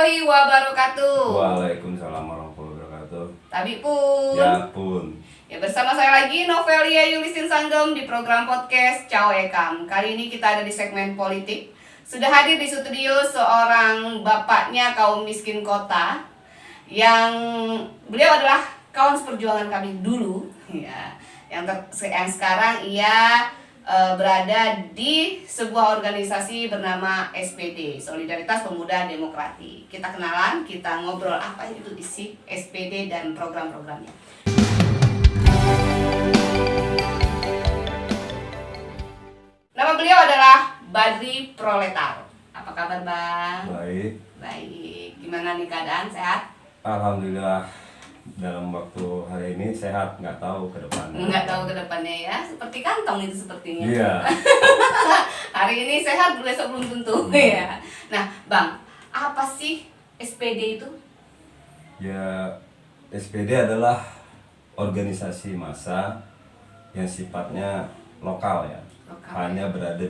warahmatullahi wabarakatuh. Waalaikumsalam warahmatullahi wabarakatuh. Tapi pun. Ya pun. Ya, bersama saya lagi Novelia Yulistin Sanggem di program podcast Ciao Ekam. Kali ini kita ada di segmen politik. Sudah hadir di studio seorang bapaknya kaum miskin kota yang beliau adalah kawan seperjuangan kami dulu, ya. Yang sekarang ia berada di sebuah organisasi bernama SPD, Solidaritas Pemuda Demokrati. Kita kenalan, kita ngobrol apa itu isi SPD dan program-programnya. Nama beliau adalah Badri Proletar. Apa kabar, Bang? Baik. Baik. Gimana nih keadaan? Sehat? Alhamdulillah dalam waktu hari ini sehat, nggak tahu ke depannya. Nggak tahu ke depannya ya. Seperti kantong itu sepertinya. Iya. Hari ini sehat, besok belum tentu ya. Nah, Bang, apa sih SPD itu? Ya, SPD adalah organisasi massa yang sifatnya lokal ya. Lokal. Hanya berada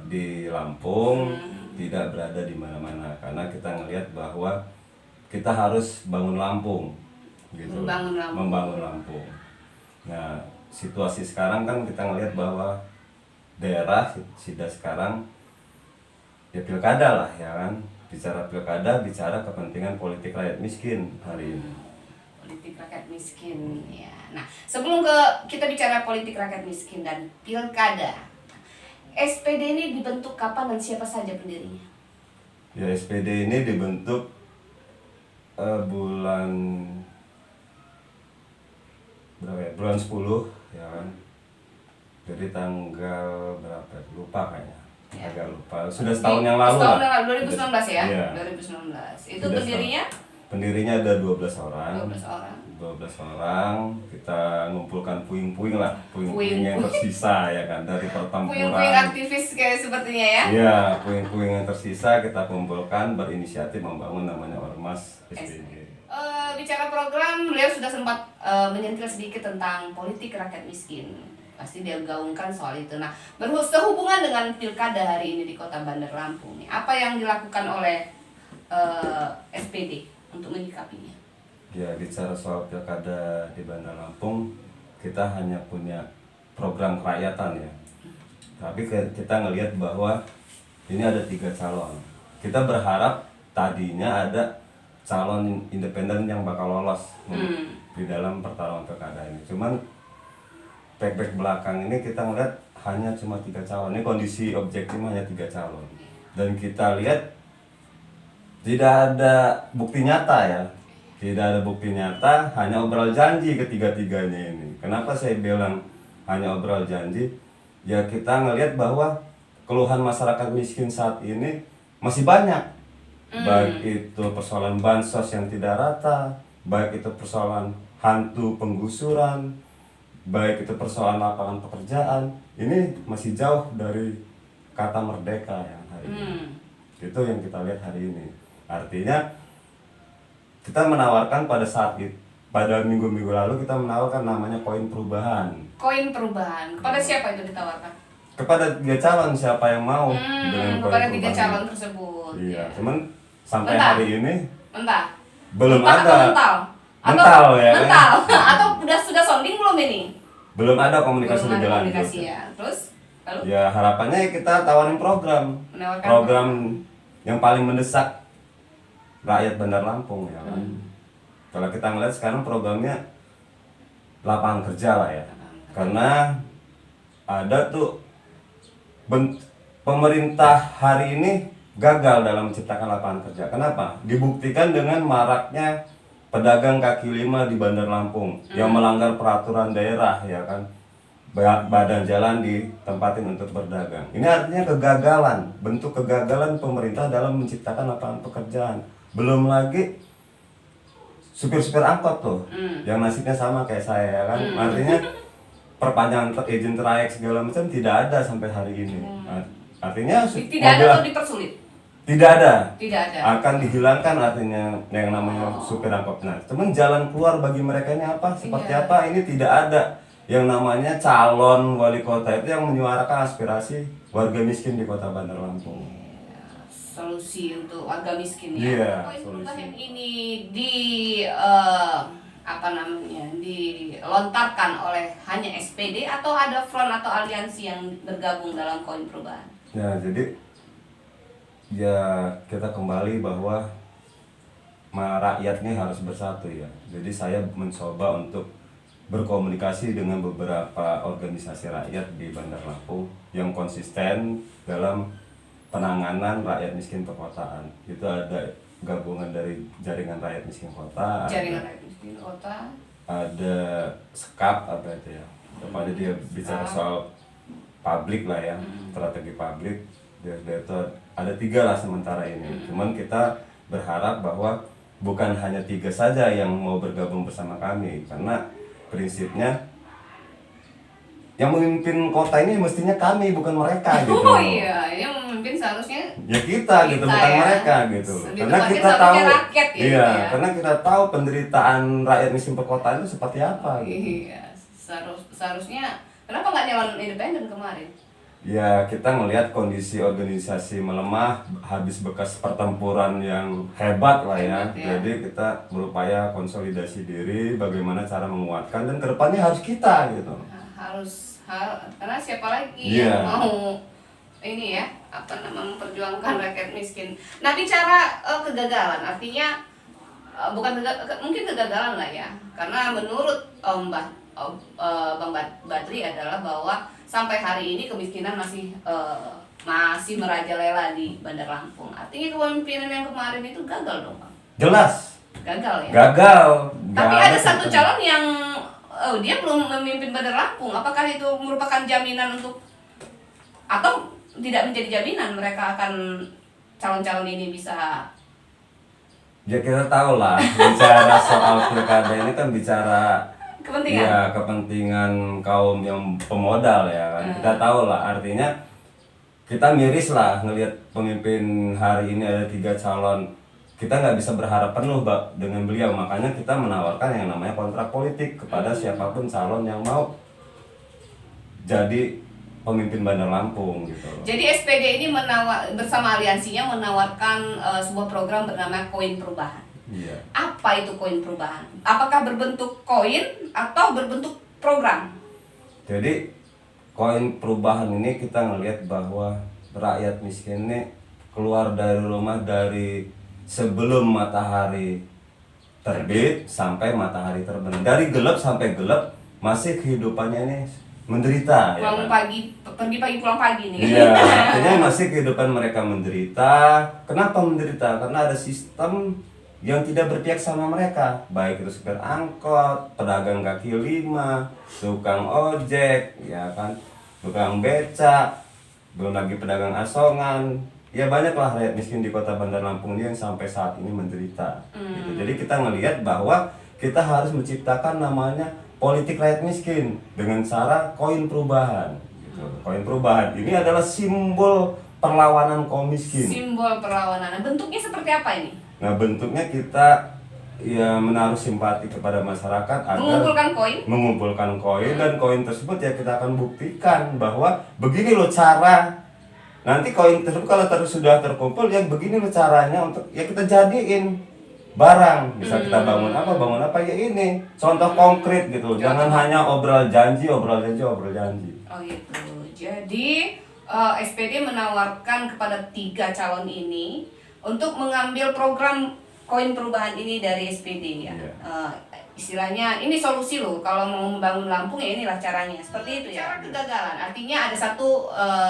di Lampung, tidak berada di mana-mana karena kita ngelihat bahwa kita harus bangun Lampung gitu. Membangun Lampung. Nah, situasi sekarang kan kita ngelihat bahwa daerah sudah sekarang ya pilkada lah ya kan. Bicara pilkada, bicara kepentingan politik rakyat miskin hari ini. Politik rakyat miskin ya. Nah, sebelum kita bicara politik rakyat miskin dan pilkada, SPD ini dibentuk kapan dan siapa saja pendirinya? Ya, SPD ini dibentuk bulan berapa ya? Bulan 10 ya kan. Jadi tanggal berapa? Lupa kayaknya. Ya. Agak lupa. Sudah setahun yang lalu. Setahun lah. yang lalu, 2019 ya? Iya. 2019. Itu Sudah pendirinya? Pendirinya ada 12 orang. 12 orang. 12 orang. Kita ngumpulkan puing-puing lah, puing-puing yang Puing-puing. tersisa ya kan dari pertempuran. Puing-puing aktivis kayak sepertinya ya? Iya, puing-puing yang tersisa kita kumpulkan berinisiatif membangun namanya Ormas SPD. Bicara program, beliau sudah sempat menyentil sedikit tentang politik rakyat miskin. Pasti dia gaungkan soal itu. Nah, sehubungan dengan pilkada hari ini di Kota Bandar Lampung, apa yang dilakukan oleh SPD untuk menyikapinya? Ya, bicara soal pilkada di Bandar Lampung, kita hanya punya program kerakyatan ya. Tapi kita ngelihat bahwa ini ada 3 calon. Kita berharap tadinya ada calon independen yang bakal lolos di dalam pertarungan pilkada ini. Cuman back belakang ini kita ngelihat hanya cuma 3 calon. Ini kondisi objektif hanya 3 calon. Dan kita lihat tidak ada bukti nyata ya. Tidak ada bukti nyata, hanya obral janji ketiga-tiganya ini. Kenapa saya bilang hanya obral janji? Ya kita ngelihat bahwa keluhan masyarakat miskin saat ini masih banyak. Baik itu persoalan bansos yang tidak rata, baik itu persoalan hantu penggusuran, baik itu persoalan lapangan pekerjaan. Ini masih jauh dari kata merdeka yang hari ini. Itu yang kita lihat hari ini. Artinya kita menawarkan pada minggu-minggu lalu kita menawarkan namanya koin perubahan. Koin perubahan. Kepada siapa itu ditawarkan? Kepada 3 calon siapa yang mau dengan koin kepada 3 perubahan calon ini. tersebut. Iya, Ya. cuman sampai Mentah. hari ini Mentah. belum Mentah ada. atau mental? Mental ya. Mental. Atau sudah sounding belum ini? Belum ada komunikasi Belum ada lebih lanjut. komunikasi ya. Terus lalu Ya harapannya kita tawarin program. Menawarkan Program yang paling mendesak rakyat Bandar Lampung ya kan. Kalau kita ngeliat sekarang programnya lapangan kerja lah ya. Karena ada tuh pemerintah hari ini gagal dalam menciptakan lapangan kerja. Kenapa? Dibuktikan dengan maraknya pedagang kaki lima di Bandar Lampung yang melanggar peraturan daerah ya kan. Badan jalan ditempatin untuk berdagang. Ini artinya kegagalan, bentuk kegagalan pemerintah dalam menciptakan lapangan pekerjaan. Belum lagi supir-supir angkot tuh, yang nasibnya sama kayak saya ya kan. Artinya perpanjangan izin trayek segala macam tidak ada sampai hari ini. Artinya tidak ada atau dipersulit? Tidak ada. Tidak ada. Akan dihilangkan artinya yang namanya supir angkot. Nah, cuman jalan keluar bagi mereka ini apa? Seperti apa? Ini tidak ada. Yang namanya calon wali kota itu yang menyuarakan aspirasi warga miskin di Kota Bandar Lampung. solusi untuk warga miskin ya. Iya, Poin solusi. perubahan ini dilontarkan oleh hanya SPD atau ada front atau aliansi yang bergabung dalam koin perubahan? Ya, jadi ya kita kembali bahwa rakyat ini harus bersatu ya. Jadi saya mencoba untuk berkomunikasi dengan beberapa organisasi rakyat di Bandar Lampung yang konsisten dalam penanganan rakyat miskin perkotaan. Itu ada gabungan dari Jaringan Rakyat Miskin Kota, Jaringan Rakyat Miskin Kota, ada SKAP apa itu ya, kepada dia bicara soal publik lah ya, strategi publik. Dia itu ada 3 lah sementara ini. Cuman kita berharap bahwa bukan hanya 3 saja yang mau bergabung bersama kami, karena prinsipnya yang memimpin kota ini mestinya kami, bukan mereka gitu. Oh iya, yang memimpin seharusnya Ya kita gitu, bukan ya. mereka gitu. Di Karena tempatnya kita tahu, rakyat ya, iya, ya. karena kita tahu penderitaan rakyat miskin perkotaan itu seperti apa. Gitu. Iya, seharusnya kenapa nggak nyalon independen kemarin? Ya kita melihat kondisi organisasi melemah, habis bekas pertempuran yang hebat lah ya. Hebat, ya. Jadi kita berupaya konsolidasi diri, bagaimana cara menguatkan, dan kedepannya harus kita gitu. Karena siapa lagi Iya. yang mau ini ya memperjuangkan rakyat miskin. Nah, bicara kegagalan, artinya mungkin kegagalan lah ya, karena menurut Bang Badri adalah bahwa sampai hari ini kemiskinan masih merajalela di Bandar Lampung. Artinya kepemimpinan yang kemarin itu gagal dong, Bang. Jelas Gagal ya. gagal. Tapi Nggak ada satu gitu. calon yang dia belum memimpin Bandar Lampung. Apakah itu merupakan jaminan untuk, atau tidak menjadi jaminan mereka akan calon-calon ini bisa? Ya kita tahu lah, bicara soal pilkada ini kan bicara Kepentingan. ya kepentingan kaum yang pemodal ya kan. Kita tahu lah, artinya kita miris lah ngelihat pemimpin hari ini ada 3 calon. Kita nggak bisa berharap penuh dengan beliau, makanya kita menawarkan yang namanya kontrak politik kepada siapapun calon yang mau jadi pemimpin Bandar Lampung gitu loh. Jadi SPD ini bersama aliansinya menawarkan sebuah program bernama Koin Perubahan. Iya. Apa itu koin perubahan? Apakah berbentuk koin atau berbentuk program? Jadi koin perubahan ini kita ngelihat bahwa rakyat miskin ini keluar dari rumah dari sebelum matahari terbit sampai matahari terbenam. Dari gelap sampai gelap masih kehidupannya ini menderita. Ya Pulang kan? pergi pagi pulang pagi nih. Iya, artinya masih kehidupan mereka menderita. Kenapa menderita? Karena ada sistem yang tidak berpihak sama mereka, baik itu supir angkot, pedagang kaki 5, tukang ojek, ya kan, tukang becak, belum lagi pedagang asongan. Ya banyaklah rakyat miskin di Kota Bandar Lampung ini yang sampai saat ini menderita. Gitu. Jadi kita melihat bahwa kita harus menciptakan namanya politik rakyat miskin dengan cara koin perubahan. Gitu. Koin perubahan ini adalah simbol perlawanan kaum miskin. Simbol perlawanan. Bentuknya seperti apa ini? Nah bentuknya kita ya menaruh simpati kepada masyarakat agar mengumpulkan koin dan koin tersebut ya kita akan buktikan bahwa begini loh cara nanti koin tersebut kalau sudah terkumpul ya begini loh caranya untuk ya kita jadiin barang, bisa kita bangun apa ya ini contoh konkret gitu, jangan hanya obrol janji. Oh gitu. Jadi SPD menawarkan kepada 3 calon ini untuk mengambil program koin perubahan ini dari SPD ya. Yeah. Istilahnya ini solusi loh kalau mau membangun Lampung ya inilah caranya. Seperti itu ya. Cara kegagalan artinya ada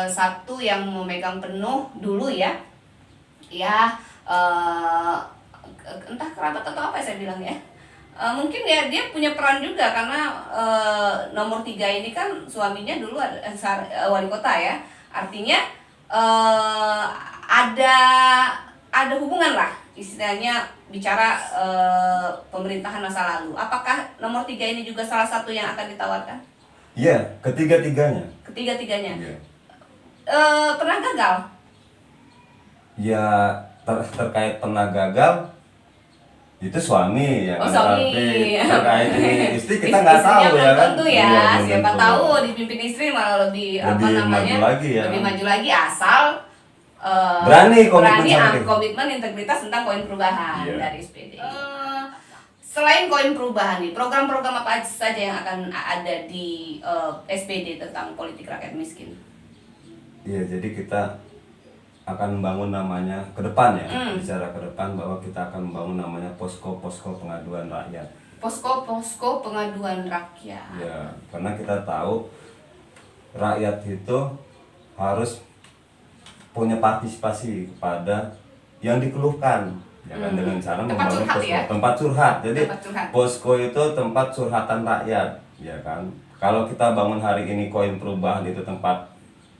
satu yang memegang penuh dulu ya. Ya entah kerabat atau apa saya bilang ya. Mungkin ya dia punya peran juga karena nomor 3 ini kan suaminya dulu wali kota ya. Artinya ada hubungan lah istilahnya bicara pemerintahan masa lalu. Apakah nomor 3 ini juga salah satu yang akan ditawarkan? Iya, ketiga-tiganya. Ketiga-tiganya. Iya. Pernah gagal? Ya terkait pernah gagal itu suami ya kan, suami. tapi terkait ini istri kita nggak tahu ya kan. Tentu ya, Iya, belum siapa tentu. tahu dipimpin istri malah lebih maju lagi ya. Lebih maju lagi asal berani komitmen sama kita. komitmen integritas tentang koin perubahan dari SPD. Selain koin perubahan nih, program-program apa saja yang akan ada di SPD tentang politik rakyat miskin? Iya, jadi kita akan membangun namanya ke depan ya, bicara ke depan bahwa kita akan membangun namanya posko-posko pengaduan rakyat. Posko-posko pengaduan rakyat. Ya, karena kita tahu rakyat itu harus punya partisipasi kepada yang dikeluhkan, ya kan, dengan cara membangun posko, tempat curhat. Jadi posko itu tempat curhatan rakyat, ya kan. Kalau kita bangun hari ini koin perubahan itu tempat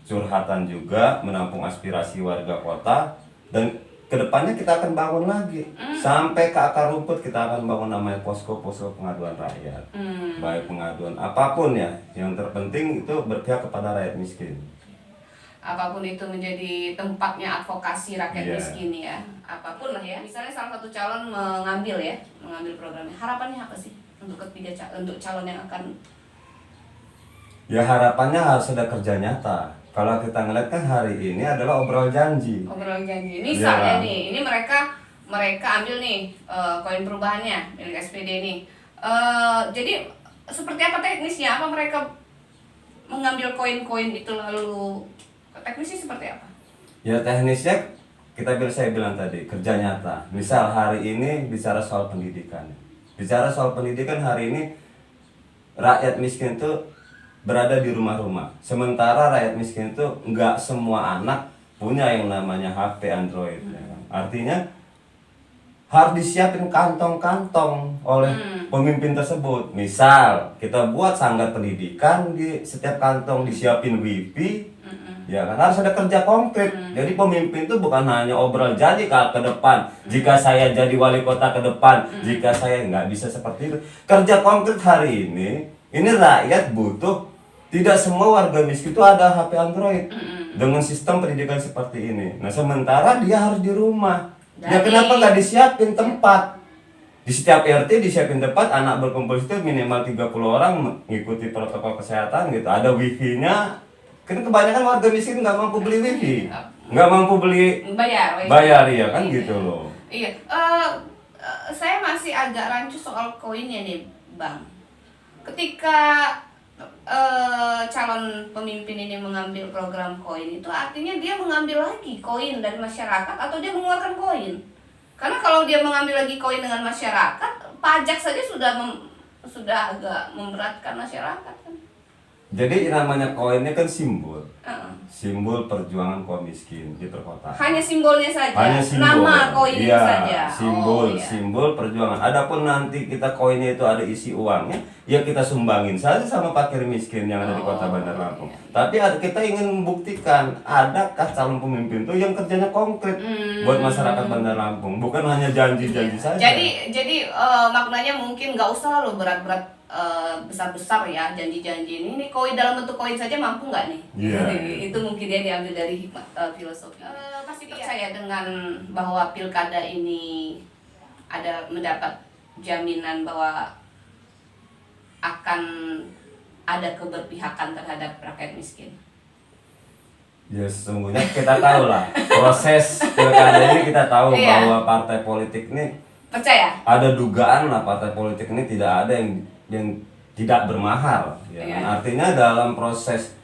curhatan juga, menampung aspirasi warga kota, dan kedepannya kita akan bangun lagi sampai ke akar rumput. Kita akan bangun namanya posko-posko pengaduan rakyat, baik pengaduan apapun ya, yang terpenting itu berpihak kepada rakyat miskin. Apapun itu menjadi tempatnya advokasi rakyat miskin ya, apapun lah ya. Misalnya salah satu calon mengambil programnya, harapannya apa sih untuk untuk calon yang akan? Ya harapannya harus ada kerja nyata. Kalau kita ngeliat kan hari ini adalah obrol janji. Obrol janji. Misalnya nih, ini mereka ambil nih koin perubahannya milik SPD nih. Jadi seperti apa teknisnya? Apa mereka mengambil koin-koin itu lalu teknisnya seperti apa? Ya teknisnya saya bilang tadi kerja nyata. Misal hari ini bicara soal pendidikan. Bicara soal pendidikan hari ini rakyat miskin itu berada di rumah-rumah. Sementara rakyat miskin itu nggak semua anak punya yang namanya HP Android. Ya. Artinya harus disiapin kantong-kantong oleh pemimpin tersebut. Misal kita buat sanggar pendidikan, di setiap kantong disiapin wifi, ya kan, harus ada kerja konkret. Jadi pemimpin itu bukan hanya obrol janji ke depan. Jika saya jadi wali kota ke depan, jika saya nggak bisa seperti itu. Kerja konkret hari ini rakyat butuh. Tidak semua warga miskin itu ada HP Android dengan sistem pendidikan seperti ini. Nah sementara dia harus di rumah. Ya kenapa nggak disiapin tempat? Di setiap RT disiapin tempat, anak berkumpul itu minimal 30 orang mengikuti protokol kesehatan gitu. Ada wifi-nya. Kan kebanyakan warga miskin nggak mampu beli wifi, nggak mampu beli bayar ya kan gitu loh. Iya, saya masih agak rancu soal koinnya nih Bang. Ketika calon pemimpin ini mengambil program koin itu artinya dia mengambil lagi koin dari masyarakat atau dia mengeluarkan koin? Karena kalau dia mengambil lagi koin dengan masyarakat, pajak saja sudah agak memberatkan masyarakat kan. Jadi namanya koinnya kan simbol. Simbol perjuangan kaum miskin di perkotaan. Hanya simbolnya saja. Hanya simbol. Nama koinnya saja. Simbol perjuangan. Adapun nanti kita koinnya itu ada isi uangnya, ya kita sumbangin saja sama fakir miskin yang ada di Kota Bandar Lampung. Tapi kita ingin membuktikan adakah calon pemimpin itu yang kerjanya konkret buat masyarakat Bandar Lampung, bukan hanya janji-janji saja. Jadi maknanya mungkin nggak usah loh berat-berat besar-besar ya janji-janji ini koin dalam bentuk koin saja mampu nggak nih? Itu mungkin dia diambil dari hikmah filosofi. Pasti percaya dengan bahwa pilkada ini mendapat jaminan bahwa akan ada keberpihakan terhadap rakyat miskin. Ya sesungguhnya kita tahu lah proses pilkada ini, kita tahu bahwa partai politik ini percaya ada dugaan lah partai politik ini tidak ada yang tidak bermahar ya kan? Artinya dalam proses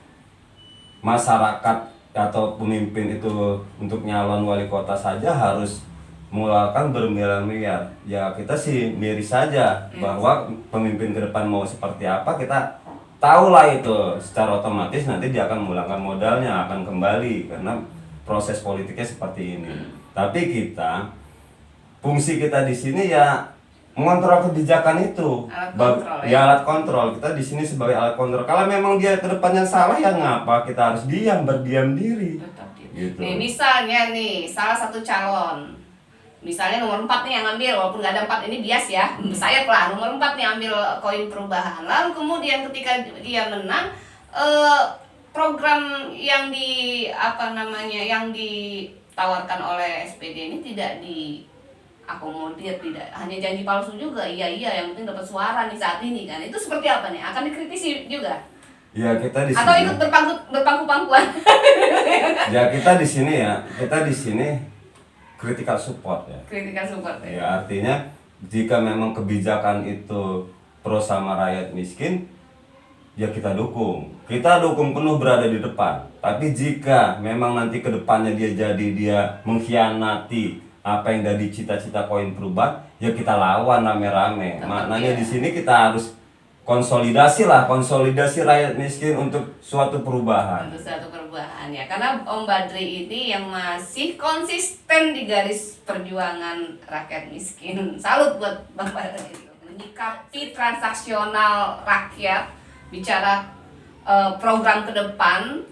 masyarakat atau pemimpin itu untuk nyalon wali kota saja harus mengeluarkan bermiliar-miliar. Ya kita sih miris saja bahwa pemimpin ke depan mau seperti apa, kita tahulah itu secara otomatis nanti dia akan memulangkan modalnya, akan kembali karena proses politiknya seperti ini. Tapi fungsi kita di sini ya mengontrol kebijakan itu, alat kontrol. Kita di sini sebagai alat kontrol. Kalau memang dia ke depannya salah ya ngapa kita harus berdiam diri. Gitu. Nih, misalnya nih salah satu calon, misalnya nomor 4 nih yang ambil, walaupun nggak ada 4 ini bias ya, saya lah nomor 4 nih ambil koin perubahan. Lalu kemudian ketika dia menang, program yang yang ditawarkan oleh SPD ini tidak diakomodir, tidak hanya janji palsu juga. Yang penting dapat suara nih saat ini kan. Itu seperti apa nih? Akan dikritisi juga? Ya kita di sini. Atau ikut berpangku-pangkuan? Ya kita di sini critical support ya. Critical support ya. Ya artinya jika memang kebijakan itu pro sama rakyat miskin, ya kita dukung penuh berada di depan. Tapi jika memang nanti ke depannya dia mengkhianati apa yang dari cita-cita koin perubahan, ya kita lawan rame-rame. Maknanya di sini kita harus konsolidasi rakyat miskin untuk suatu perubahan. Untuk suatu perubahan ya, karena Om Badri ini yang masih konsisten di garis perjuangan rakyat miskin. Salut buat Bang Badri menyikapi transaksional rakyat, bicara program ke depan,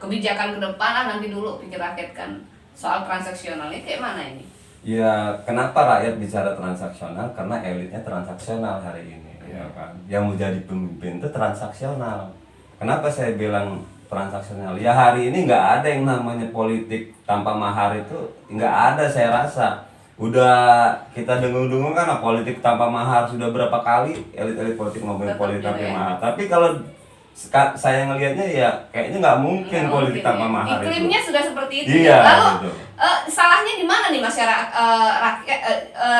kebijakan ke depan lah, nanti dulu pikir rakyat kan. Soal transaksionalnya kayak mana ini? Ya kenapa rakyat bicara transaksional? Karena elitnya transaksional hari ini. Ya kan, yang mau jadi pemimpin itu transaksional. Kenapa saya bilang transaksional? Ya hari ini nggak ada yang namanya politik tanpa mahar, itu nggak ada saya rasa. Udah kita dengung-dengung kan politik tanpa mahar sudah berapa kali elit-elit politik ngomongin politik tanpa mahar. Tapi kalau saya ngelihatnya ya kayaknya nggak mungkin politik tanpa mahar. Iklimnya itu sudah seperti itu. Iya, Lalu gitu. Salahnya di mana nih masyarakat rakyat?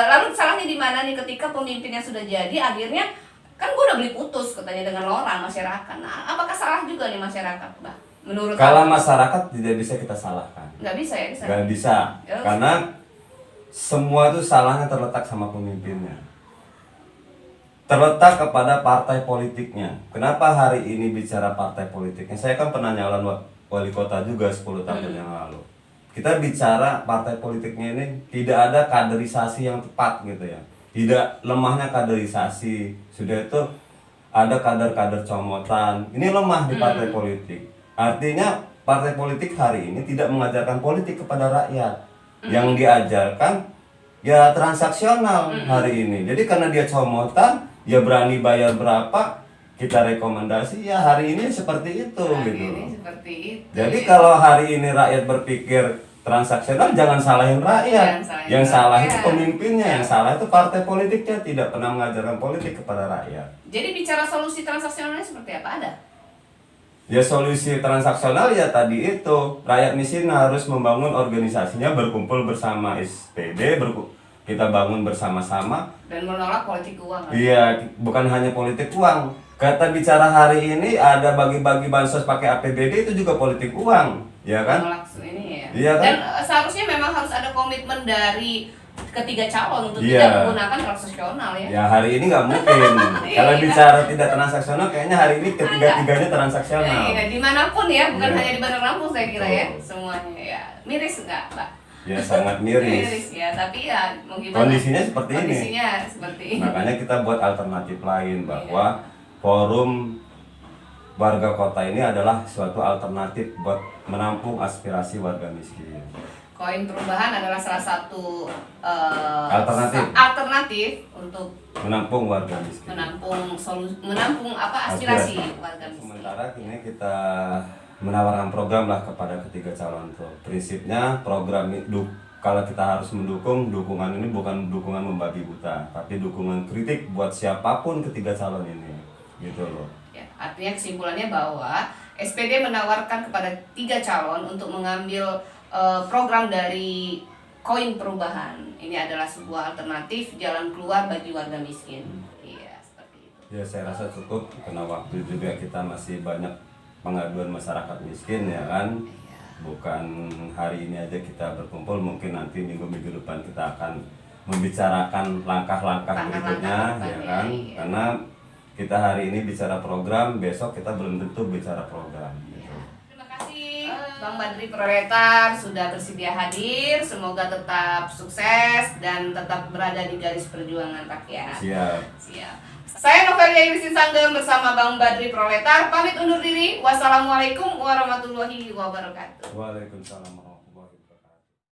Lalu salahnya di mana nih ketika pemimpinnya sudah jadi akhirnya kan gue udah beli putus katanya dengan orang masyarakat. Nah, apakah salah juga nih masyarakat, Mbak? Menurut kalau masyarakat tidak bisa kita salahkan. Nggak bisa ya? Nggak bisa. Karena semua itu salahnya terletak sama pemimpinnya. Terletak kepada partai politiknya. Kenapa hari ini bicara partai politiknya? Saya kan pernah nyalon wali kota juga 10 tahun yang lalu. Kita bicara partai politiknya ini tidak ada kaderisasi yang tepat gitu ya. Tidak lemahnya kaderisasi. Sudah itu ada kader-kader comotan. Ini lemah di partai politik. Artinya partai politik hari ini tidak mengajarkan politik kepada rakyat. Yang diajarkan ya transaksional hari ini. Jadi karena dia comotan, ya berani bayar berapa, kita rekomendasi, ya hari ini seperti itu gitu. Ini seperti itu. Jadi kalau hari ini rakyat berpikir transaksional, jangan salahin rakyat. Yang salah itu pemimpinnya, yang salah itu partai politiknya tidak pernah mengajarkan politik kepada rakyat. Jadi bicara solusi transaksionalnya seperti apa ada? Ya solusi transaksional ya tadi itu, rakyat miskin harus membangun organisasinya, berkumpul bersama SPD, kita bangun bersama-sama dan menolak politik uang. Iya, bukan hanya politik uang. Kata bicara hari ini ada bagi-bagi bansos pakai APBD, itu juga politik uang, ya kan? Menolak ini ya. Iya kan? Dan seharusnya memang harus ada komitmen dari ketiga calon untuk Iya. tidak menggunakan transaksional ya. Ya hari ini nggak mungkin. Kalau bicara tidak transaksional, kayaknya hari ini ketiga-tiganya transaksional. Iya, dimanapun ya, bukan Iya. hanya di Bandar Lampung saya kira ya, Betul. semuanya ya. Miris nggak, Mbak? Ya sangat miris. Miris ya, tapi ya mau gimana? Kondisinya seperti ini. Kondisinya seperti ini. Makanya kita buat alternatif lain bahwa forum warga kota ini adalah suatu alternatif buat menampung aspirasi warga miskin. Koin perubahan adalah salah satu Alternatif. untuk Menampung warga miskin. menampung aspirasi warga miskin. Sementara ini kita menawarkan program lah kepada ketiga calon tuh. Prinsipnya program itu kalau kita harus mendukung, dukungan ini bukan dukungan membabi buta, tapi dukungan kritik buat siapapun ketiga calon ini, gitu loh. Ya, artinya kesimpulannya bahwa SPD menawarkan kepada 3 calon untuk mengambil program dari koin perubahan. Ini adalah sebuah alternatif jalan keluar bagi warga miskin. Iya, seperti itu. Ya saya rasa cukup karena waktu juga kita masih banyak pengaduan masyarakat miskin ya kan. Iya. Bukan hari ini aja kita berkumpul, mungkin nanti minggu-minggu depan kita akan membicarakan langkah-langkah berikutnya ya kan. iya. Karena kita hari ini bicara program, besok kita belum tentu bicara program. Gitu. Terima kasih Bang Badri Proletar sudah bersedia hadir. Semoga tetap sukses dan tetap berada di garis perjuangan rakyat. Siap. Siap. Saya Novelia Yulisin Sanggem bersama Bang Badri Proletar pamit undur diri. Wassalamualaikum warahmatullahi wabarakatuh. Waalaikumsalam.